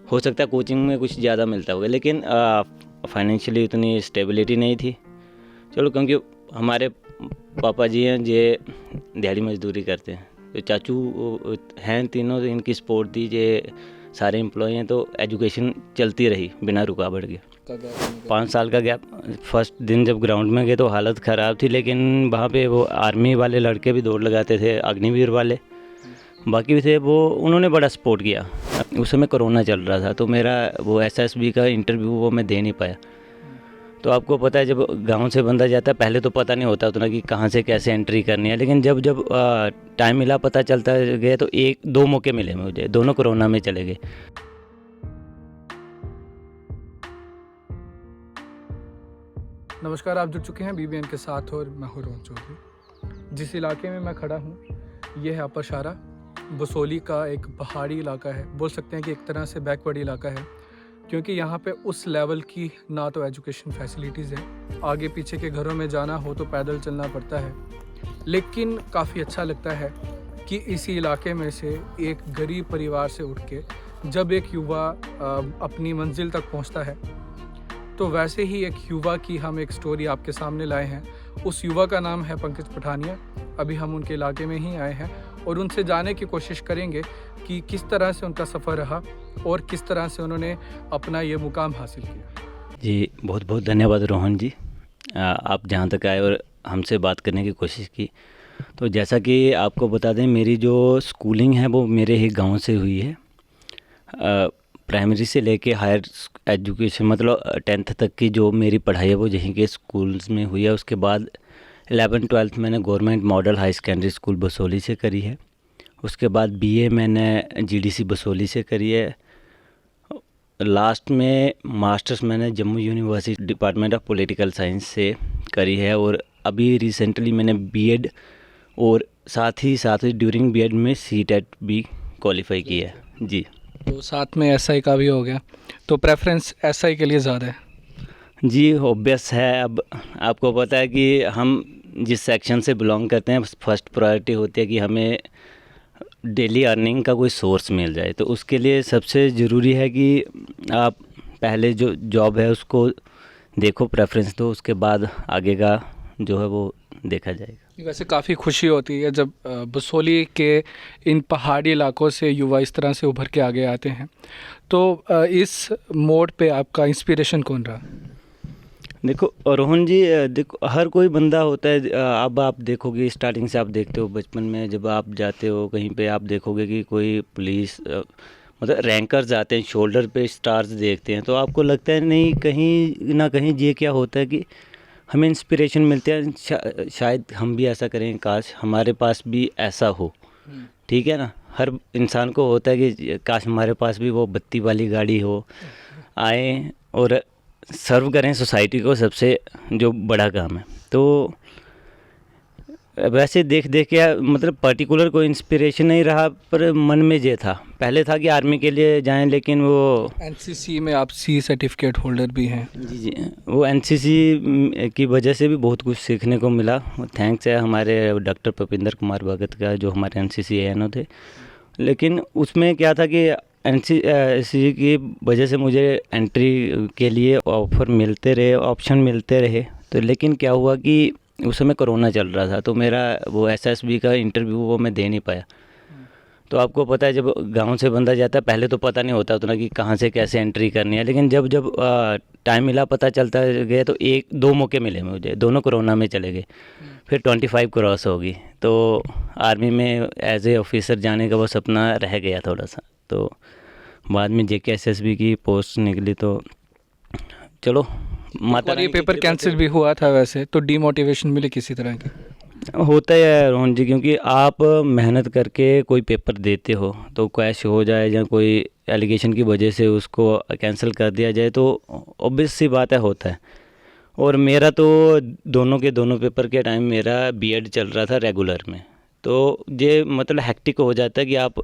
हो सकता है कोचिंग में कुछ ज़्यादा मिलता होगा, लेकिन फाइनेंशियली उतनी स्टेबिलिटी नहीं थी। चलो, क्योंकि हमारे पापा जी हैं जे दिहाड़ी मजदूरी करते हैं, तो चाचू हैं तीनों, तो इनकी सपोर्ट दी, जे सारे एम्प्लॉय हैं, तो एजुकेशन चलती रही बिना रुकावट के। 5 साल का गैप। फर्स्ट दिन जब ग्राउंड में गए तो हालत ख़राब थी, लेकिन वहाँ पे वो आर्मी वाले लड़के भी दौड़ लगाते थे, अग्निवीर वाले बाकी भी थे, वो उन्होंने बड़ा सपोर्ट किया। उस समय कोरोना चल रहा था, तो मेरा वो एसएसबी का इंटरव्यू वो मैं दे नहीं पाया। तो आपको पता है, जब गांव से बंदा जाता है पहले तो पता नहीं होता उतना कि कहाँ से कैसे एंट्री करनी है, लेकिन जब जब टाइम मिला, पता चलता गया, तो 1-2 मौके मिले मुझे, दोनों कोरोना में चले गए। नमस्कार, आप जुड़ चुके हैं बीबीएन के साथ और मैं हूं रोहन चौधरी। जिस इलाके में मैं खड़ा हूं, यह है अपर शारा, बसोली का एक पहाड़ी इलाका है। बोल सकते हैं कि एक तरह से बैकवर्ड इलाका है, क्योंकि यहाँ पे उस लेवल की ना तो एजुकेशन फैसिलिटीज़ हैं, आगे पीछे के घरों में जाना हो तो पैदल चलना पड़ता है। लेकिन काफ़ी अच्छा लगता है कि इसी इलाके में से एक गरीब परिवार से उठ के जब एक युवा अपनी मंजिल तक पहुँचता है, तो वैसे ही एक युवा की हम एक स्टोरी आपके सामने लाए हैं। उस युवा का नाम है पंकज पठानिया। अभी हम उनके इलाके में ही आए हैं और उनसे जानने की कोशिश करेंगे कि किस तरह से उनका सफ़र रहा और किस तरह से उन्होंने अपना ये मुकाम हासिल किया। जी, बहुत बहुत धन्यवाद रोहन जी, आप जहाँ तक आए और हमसे बात करने की कोशिश की। तो जैसा कि आपको बता दें, मेरी जो स्कूलिंग है वो मेरे ही गांव से हुई है। प्राइमरी से लेके हायर एजुकेशन, मतलब 10th तक की जो मेरी पढ़ाई है वो यहीं के स्कूल्स में हुई है। उसके बाद 11th-12th मैंने government model high secondary school Basoli से करी है। उसके बाद बीए मैंने जीडीसी बसोली से करी है। लास्ट में मास्टर्स मैंने Jammu university department of political science से करी है। और अभी रिसेंटली मैंने बीएड और साथ ही ड्यूरिंग बीएड में सीटेट भी क्वालिफाई किया है। जी, तो साथ में एसआई का भी हो गया, तो प्रेफरेंस एसआई के लिए ज़्यादा है? जी, ऑब्वियस है। अब आपको पता है कि हम जिस सेक्शन से बिलोंग करते हैं, फर्स्ट प्रायोरिटी होती है कि हमें डेली अर्निंग का कोई सोर्स मिल जाए। तो उसके लिए सबसे ज़रूरी है कि आप पहले जो जॉब है उसको देखो, प्रेफरेंस दो, उसके बाद आगे का जो है वो देखा जाएगा। वैसे काफ़ी खुशी होती है जब बसोली के इन पहाड़ी इलाकों से युवा इस तरह से उभर के आगे आते हैं। तो इस मोड पे आपका इंस्पिरेशन कौन रहा? देखो रोहन जी, देखो हर कोई बंदा होता है। अब आप देखोगे, स्टार्टिंग से आप देखते हो, बचपन में जब आप जाते हो कहीं पे, आप देखोगे कि कोई पुलिस मतलब रैंकर्स आते हैं, शोल्डर पे स्टार्स देखते हैं, तो आपको लगता है नहीं, कहीं ना कहीं ये क्या होता है कि हमें इंस्पिरेशन मिलती है, शायद हम भी ऐसा करें, काश हमारे पास भी ऐसा हो। ठीक है ना, हर इंसान को होता है कि काश हमारे पास भी वो बत्ती वाली गाड़ी हो, आए और सर्व करें सोसाइटी को, सबसे जो बड़ा काम है। तो वैसे देख देख के मतलब पर्टिकुलर कोई इंस्पिरेशन नहीं रहा, पर मन में ये था, पहले था कि आर्मी के लिए जाएं, लेकिन वो एनसीसी में आप सी सर्टिफिकेट होल्डर भी हैं। जी, वो एनसीसी की वजह से भी बहुत कुछ सीखने को मिला। थैंक्स है हमारे डॉक्टर भूपिंदर कुमार भगत का, जो हमारे एनसीसी एएनओ थे। लेकिन उसमें क्या था कि एनसीसी की वजह से मुझे एंट्री के लिए ऑफ़र मिलते रहे, ऑप्शन मिलते रहे। तो लेकिन क्या हुआ कि उस समय कोरोना चल रहा था, तो मेरा वो एसएसबी का इंटरव्यू वो मैं दे नहीं पाया। तो आपको पता है, जब गांव से बंदा जाता है पहले तो पता नहीं होता उतना कि कहाँ से कैसे एंट्री करनी है, लेकिन जब जब टाइम मिला, पता चलता गया, तो 1-2 मौके मिले मुझे, दोनों कोरोना में चले गए। फिर 25 क्रॉस होगी, तो आर्मी में एज ए ऑफिसर जाने का वो सपना रह गया थोड़ा सा। तो बाद में जेके एसएसबी की पोस्ट निकली, तो चलो माता और ये पेपर कैंसिल भी हुआ था वैसे, तो डीमोटिवेशन मिली किसी तरह की? होता है रोहन जी, क्योंकि आप मेहनत करके कोई पेपर देते हो, तो क्रैश हो जाए या कोई एलिगेशन की वजह से उसको कैंसिल कर दिया जाए, तो ऑब्वियस सी बात है, होता है। और मेरा तो दोनों के दोनों पेपर के टाइम मेरा बीएड चल रहा था रेगुलर में, तो ये मतलब हेक्टिक हो जाता है कि आप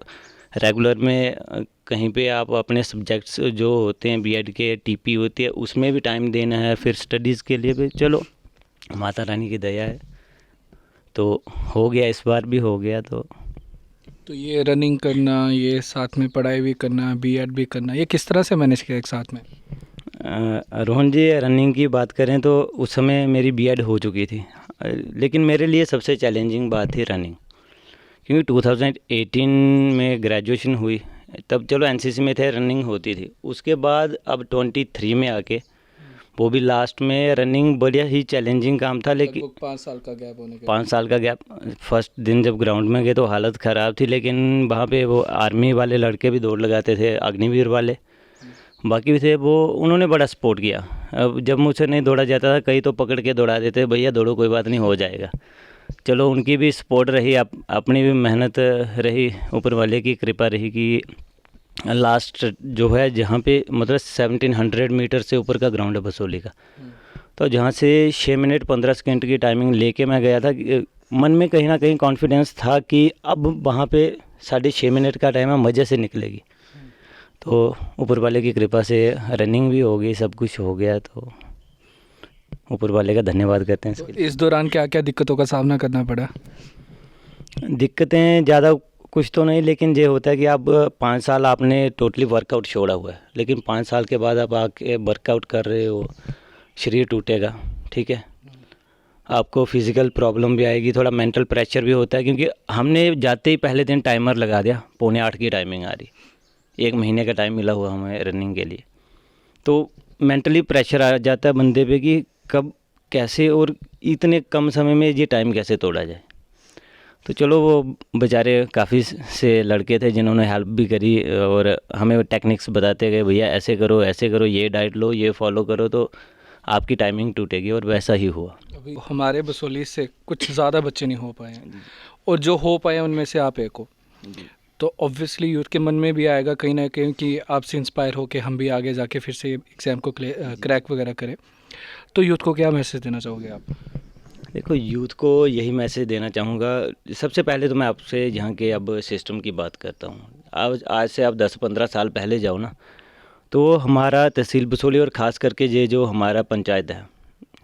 रेगुलर में कहीं पे आप अपने सब्जेक्ट्स जो होते हैं बीएड के, टीपी होती है, उसमें भी टाइम देना है, फिर स्टडीज़ के लिए भी। चलो माता रानी की दया है, तो हो गया, इस बार भी हो गया। तो तो ये रनिंग करना, ये साथ में पढ़ाई भी करना, बीएड भी करना, ये किस तरह से मैनेज किया एक साथ में? रोहन जी, रनिंग की बात करें तो उस समय मेरी बीएड हो चुकी थी, लेकिन मेरे लिए सबसे चैलेंजिंग बात थी रनिंग, क्योंकि 2018 में ग्रेजुएशन हुई, तब चलो एनसीसी में थे, रनिंग होती थी। उसके बाद अब 23 में आके, वो भी लास्ट में, रनिंग बढ़िया ही चैलेंजिंग काम था। लेकिन 5 साल का गैप होने के 5 साल का गैप, फर्स्ट दिन जब ग्राउंड में गए तो हालत ख़राब थी, लेकिन वहाँ पे वो आर्मी वाले लड़के भी दौड़ लगाते थे, अग्निवीर वाले बाकी भी थे, वो उन्होंने बड़ा सपोर्ट किया। अब जब मुझसे नहीं दौड़ा जाता था, कई तो पकड़ के दौड़ा देते, भैया दौड़ो, कोई बात नहीं, हो जाएगा। चलो उनकी भी सपोर्ट रही, अपनी भी मेहनत रही, ऊपर वाले की कृपा रही कि लास्ट जो है जहाँ पे मतलब 1700 मीटर से ऊपर का ग्राउंड है बसोली का, तो जहाँ से 6 मिनट 15 सेकंड की टाइमिंग लेके मैं गया था, मन में कहीं ना कहीं कॉन्फिडेंस था कि अब वहाँ पे 6.5 मिनट का टाइम है, मज़े से निकलेगी। तो ऊपर वाले की कृपा से रनिंग भी हो गई, सब कुछ हो गया, तो ऊपर वाले का धन्यवाद करते हैं तो इसके लिए। इस दौरान क्या क्या दिक्कतों का सामना करना पड़ा? दिक्कतें ज़्यादा कुछ तो नहीं, लेकिन ये होता है कि आप 5 साल आपने टोटली वर्कआउट छोड़ा हुआ है, लेकिन 5 साल के बाद आप आके वर्कआउट कर रहे हो, शरीर टूटेगा, ठीक है, आपको फिज़िकल प्रॉब्लम भी आएगी, थोड़ा मेंटल प्रेशर भी होता है, क्योंकि हमने जाते ही पहले दिन टाइमर लगा दिया, 7:45 की टाइमिंग आ रही, 1 महीने का टाइम मिला हुआ हमें रनिंग के लिए, तो मेंटली प्रेशर आ जाता है बंदे पे कि कब कैसे और इतने कम समय में ये टाइम कैसे तोड़ा जाए। तो चलो वो बेचारे काफ़ी से लड़के थे जिन्होंने हेल्प भी करी और हमें टेक्निक्स बताते गए, भैया ऐसे करो, ये डाइट लो, ये फॉलो करो, तो आपकी टाइमिंग टूटेगी, और वैसा ही हुआ। अभी हमारे बसोली से कुछ ज़्यादा बच्चे नहीं हो पाए हैं, और जो हो पाए उनमें से आप एक हो, तो ऑब्वियसली यूथ के मन में भी आएगा कहीं ना कहीं कि आपसे इंस्पायर हो के हम भी आगे जाके फिर से एग्ज़ाम को क्रैक वगैरह करें। तो यूथ को क्या मैसेज देना चाहोगे आप? देखो, यूथ को यही मैसेज देना चाहूँगा, सबसे पहले तो मैं आपसे यहाँ के अब सिस्टम की बात करता हूँ। आज से आप 10-15 साल पहले जाओ ना, तो हमारा तहसील बसोली और ख़ास करके ये जो हमारा पंचायत है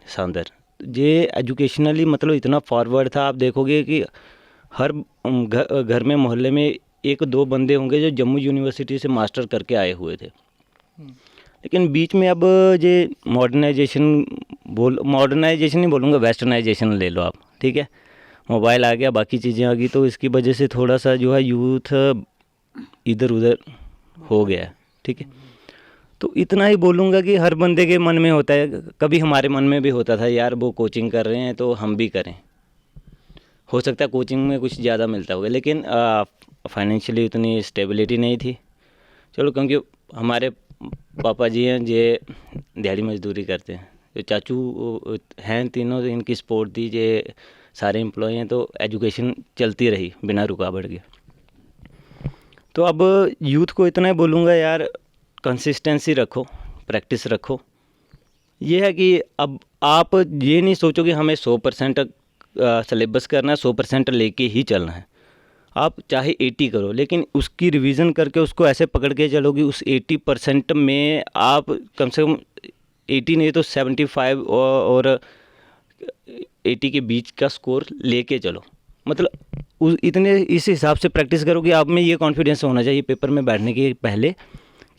सांदर, ये एजुकेशनली मतलब इतना फॉरवर्ड था। आप देखोगे कि हर घर में, मोहल्ले में 1-2 बंदे होंगे जो जम्मू यूनिवर्सिटी से मास्टर करके आए हुए थे। लेकिन बीच में अब ये मॉडर्नाइजेशन नहीं बोलूँगा, वेस्टर्नाइजेशन ले लो आप, ठीक है, मोबाइल आ गया, बाकी चीज़ें आ गई, तो इसकी वजह से थोड़ा सा जो है यूथ इधर उधर हो गया है, ठीक है। तो इतना ही बोलूँगा कि हर बंदे के मन में होता है, कभी हमारे मन में भी होता था, यार वो कोचिंग कर रहे हैं तो हम भी करें, हो सकता है कोचिंग में कुछ ज़्यादा मिलता होगा, लेकिन फाइनेंशियली उतनी स्टेबिलिटी नहीं थी। चलो, क्योंकि हमारे पापा जी हैं, ये दिहाड़ी मजदूरी करते हैं, जो चाचू हैं तीनों, इनकी सपोर्ट दी, ये सारे एम्प्लॉय हैं, तो एजुकेशन चलती रही बिना रुकावट के। तो अब यूथ को इतना ही बोलूँगा, यार कंसिस्टेंसी रखो, प्रैक्टिस रखो। ये है कि अब आप ये नहीं सोचो कि हमें 100% सिलेबस करना है, 100% लेके ही चलना है। आप चाहे 80 करो, लेकिन उसकी रिवीजन करके उसको ऐसे पकड़ के चलोगे, उस 80% में आप कम से कम 80 नहीं तो 75 और 80 के बीच का स्कोर लेके चलो। मतलब इतने इस हिसाब से प्रैक्टिस करो कि आप में ये कॉन्फिडेंस होना चाहिए पेपर में बैठने के पहले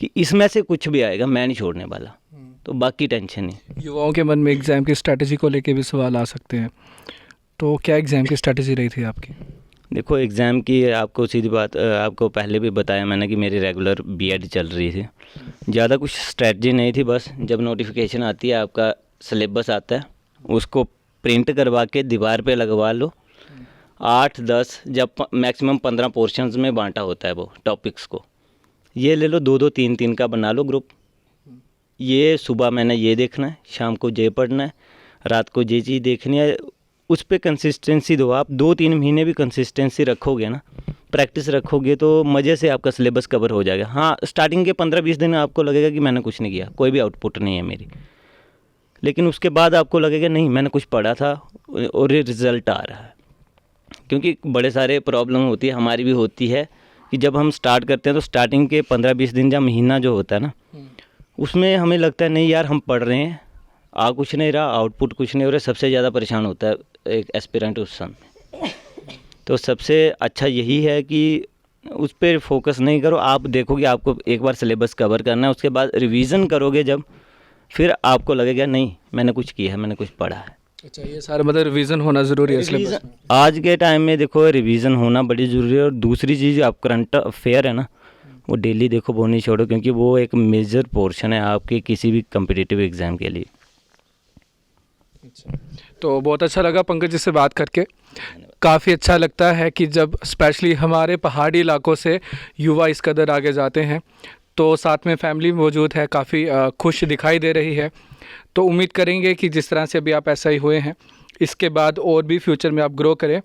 कि इसमें से कुछ भी आएगा, मैं नहीं छोड़ने वाला, तो बाकी टेंशन नहीं। युवाओं के मन में एग्ज़ाम की स्ट्रैटेजी को लेके भी सवाल आ सकते हैं, तो क्या एग्ज़ाम की स्ट्रैटेजी रही थी आपकी? देखो, एग्ज़ाम की आपको सीधी बात, आपको पहले भी बताया मैंने कि मेरी रेगुलर बीएड चल रही थी, ज़्यादा कुछ स्ट्रैटेजी नहीं थी। बस जब नोटिफिकेशन आती है, आपका सिलेबस आता है, उसको प्रिंट करवा के दीवार पे लगवा लो। 8-10 जब मैक्सिमम 15 पोर्शंस में बांटा होता है वो टॉपिक्स को, ये ले लो, 2-2 3-3 का बना लो ग्रुप। ये सुबह मैंने ये देखना है, शाम को ये पढ़ना है, रात को ये चीज़ देखनी है, उस पर कंसिस्टेंसी दो। आप 2-3 महीने भी कंसिस्टेंसी रखोगे ना, प्रैक्टिस रखोगे, तो मज़े से आपका सिलेबस कवर हो जाएगा। हाँ, स्टार्टिंग के 15-20 दिन आपको लगेगा कि मैंने कुछ नहीं किया, कोई भी आउटपुट नहीं है मेरी, लेकिन उसके बाद आपको लगेगा नहीं, मैंने कुछ पढ़ा था और ये रिज़ल्ट आ रहा है। क्योंकि बड़े सारे प्रॉब्लम होती है, हमारी भी होती है, कि जब हम स्टार्ट करते हैं तो स्टार्टिंग के 15-20 दिन या महीना जो होता है ना, उसमें हमें लगता है नहीं यार हम पढ़ रहे हैं, कुछ नहीं रहा, आउटपुट कुछ नहीं हो रहा। सबसे ज़्यादा परेशान होता है एक एस्पिरेंट उस समय। तो सबसे अच्छा यही है कि उस पर फोकस नहीं करो। आप देखोगे आपको एक बार सिलेबस कवर करना है, उसके बाद रिवीजन करोगे जब, फिर आपको लगेगा नहीं मैंने कुछ किया है, मैंने कुछ पढ़ा है। अच्छा, ये सारा मतलब रिवीजन होना ज़रूरी है सिलेबस में। आज के टाइम में देखो रिवीजन होना बड़ी ज़रूरी है। और दूसरी चीज़ आप करंट अफेयर है ना, वो डेली देखो, वो नहीं छोड़ो, क्योंकि वो एक मेजर पोर्शन है आपके किसी भी कम्पिटिटिव एग्ज़ाम के लिए। तो बहुत अच्छा लगा पंकज जी से बात करके। काफ़ी अच्छा लगता है कि जब स्पेशली हमारे पहाड़ी इलाकों से युवा इस कदर आगे जाते हैं, तो साथ में फैमिली मौजूद है, काफ़ी खुश दिखाई दे रही है। तो उम्मीद करेंगे कि जिस तरह से अभी आप ऐसा ही हुए हैं, इसके बाद और भी फ्यूचर में आप ग्रो करें।